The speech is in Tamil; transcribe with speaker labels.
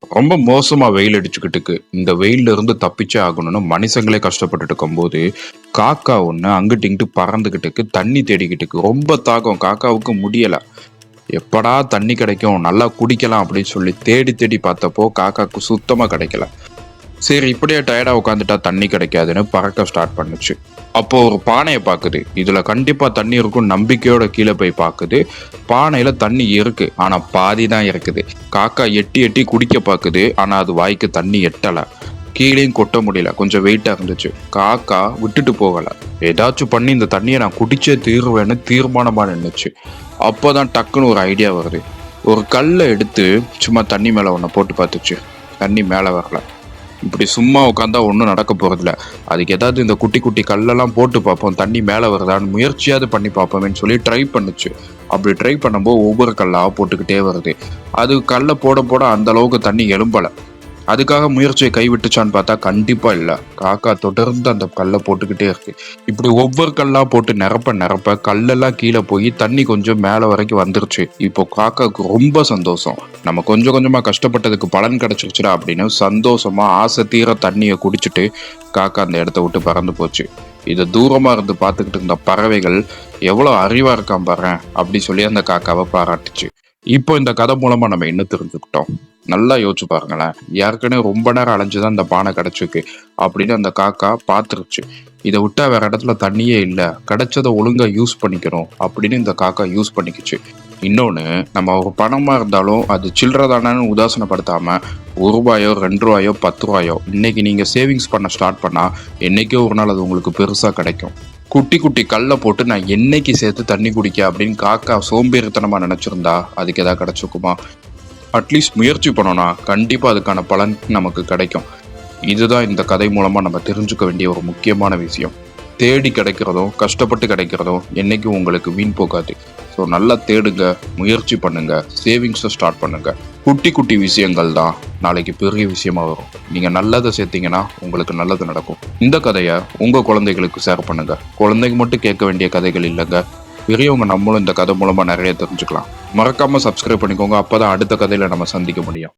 Speaker 1: ரொம்ப மோசமா வெயில் அடிச்சுக்கிட்டுக்கு. இந்த வெயில்ல இருந்து தப்பிச்சே ஆகணும்னு மனுஷங்களே கஷ்டப்பட்டுட்டு இருக்கும்போது, காக்கா ஒண்ணு அங்கிட்டு இங்கிட்டு பறந்துகிட்டுக்கு, தண்ணி தேடிக்கிட்டுக்கு. ரொம்ப தாகம் காக்காவுக்கு முடியல. எப்படா தண்ணி கிடைக்கும், நல்லா குடிக்கலாம் அப்படின்னு சொல்லி தேடி தேடி பார்த்தப்போ, காக்காக்கு சுத்தமா கிடைக்கல. சரி இப்படியே டயர்டா உட்காந்துட்டா தண்ணி கிடைக்காதுன்னு பறக்க ஸ்டார்ட் பண்ணுச்சு. அப்போ ஒரு பானைய பாக்குது. இதுல கண்டிப்பா தண்ணி இருக்கும்னு நம்பிக்கையோட கீழ போய் பாக்குது. பானையில தண்ணி இருக்கு. ஆனா பாதி தான் இருக்குது. காக்கா எட்டி எட்டி குடிக்க பாக்குது. ஆனா அது வாய்க்கு தண்ணி எட்டல. கீழேயும் கொட்ட முடியல. கொஞ்சம் வெயிட்டா இருந்துச்சு. காக்கா விட்டுட்டு போகல. ஏதாச்சும் பண்ணி இந்த தண்ணியை நான் குடிச்சே தீருவேன்னு தீர்மானமா நின்னுச்சு. அப்போதான் டக்குன்னு ஒரு ஐடியா வருது. ஒரு கல்லை எடுத்து சும்மா தண்ணி மேல ஒன்ன போட்டு பார்த்துச்சு. தண்ணி மேல வரல. இப்படி சும்மா உட்காந்தா ஒன்றும் நடக்க போறதில்ல. அதுக்கு ஏதாவது இந்த குட்டி குட்டி கல்லெல்லாம் போட்டு பார்ப்போம், தண்ணி மேலே வருதான்னு முயற்சியாவது பண்ணி பார்ப்போமேன்னு சொல்லி ட்ரை பண்ணுச்சு. அப்படி ட்ரை பண்ணும்போது ஒவ்வொரு கல்லாக போட்டுக்கிட்டே வருது. அது கல்லை போட போட அந்த அளவுக்கு தண்ணி எழும்பலை. அதுக்காக முயற்சியை கைவிட்டுச்சான்னு பார்த்தா கண்டிப்பா இல்ல. காக்கா தொடர்ந்து அந்த கல்லை போட்டுக்கிட்டே இருக்கு. இப்படி ஒவ்வொரு கல்லா போட்டு நிரப்ப நிரப்ப கல்லெல்லாம் கீழே போய் தண்ணி கொஞ்சம் மேல வரைக்கும் வந்துருச்சு. இப்போ காக்காவுக்கு ரொம்ப சந்தோஷம். நம்ம கொஞ்சம் கொஞ்சமா கஷ்டப்பட்டதுக்கு பலன் கிடைச்சிருச்சுடா அப்படின்னு சந்தோஷமா ஆசை தீர தண்ணியை குடிச்சிட்டு காக்கா அந்த இடத்த விட்டு பறந்து போச்சு. இதை தூரமா இருந்து பார்த்துக்கிட்டு இருந்த பறவைகள் எவ்வளவு அறிவா இருக்கான் பாரு அப்படி சொல்லி அந்த காக்காவை பாராட்டுச்சு. இப்போ இந்த கதை மூலமா நம்ம என்ன தெரிஞ்சுக்கிட்டோம்? நல்லா யோசிச்சு பாருங்களேன். ஏற்கனவே ரொம்ப நேரம் அலைஞ்சுதான் இந்த பானை கிடைச்சிருக்கு அப்படின்னு அந்த காக்கா பார்த்துருச்சு. இதை விட்டா வேற இடத்துல தண்ணியே இல்லை, கிடைச்சதை ஒழுங்கா யூஸ் பண்ணிக்கணும் அப்படின்னு இந்த காக்கா யூஸ் பண்ணிக்கிச்சு. இன்னொன்று, நம்ம ஒரு பணமா இருந்தாலும் அது சில்லறை தானேன்னு உதாசனப்படுத்தாம ரூபாயோ 2 ரூபாயோ 10 ரூபாயோ இன்னைக்கு நீங்க சேவிங்ஸ் பண்ண ஸ்டார்ட் பண்ணா என்னைக்கோ ஒரு நாள் அது உங்களுக்கு பெருசா கிடைக்கும். குட்டி குட்டி கல்லை போட்டு நான் என்னைக்கு சேர்த்து தண்ணி குடிக்க அப்படின்னு காக்கா சோம்பேறித்தனமா நினைச்சிருந்தா அதுக்கு எதாவது கிடைச்சிருக்குமா? அட்லீஸ்ட் முயற்சி பண்ணோம்னா கண்டிப்பா அதுக்கான பலன் நமக்கு கிடைக்கும். இதுதான் இந்த கதை மூலமா நம்ம தெரிஞ்சுக்க வேண்டிய ஒரு முக்கியமான விஷயம். தேடி கிடைக்கிறதும் கஷ்டப்பட்டு கிடைக்கிறதும் என்னைக்கும் உங்களுக்கு வீண் போகாது. ஸோ நல்லா தேடுங்க, முயற்சி பண்ணுங்க, சேவிங்ஸை ஸ்டார்ட் பண்ணுங்க. குட்டி குட்டி விஷயங்கள் தான் நாளைக்கு பெரிய விஷயமா வரும். நீங்க நல்லதை சேர்த்தீங்கன்னா உங்களுக்கு நல்லது நடக்கும். இந்த கதையை உங்க குழந்தைகளுக்கு ஷேர் பண்ணுங்க. குழந்தைங்க மட்டும் கேட்க வேண்டிய கதைகள் இல்லைங்க, பெரியவங்க நம்மளும் இந்த கதை மூலமா நிறைய தெரிஞ்சுக்கலாம். மறக்காம சப்ஸ்கிரைப் பண்ணிக்கோங்க. அப்பதான் அடுத்த கதையில நம்ம சந்திக்க முடியும்.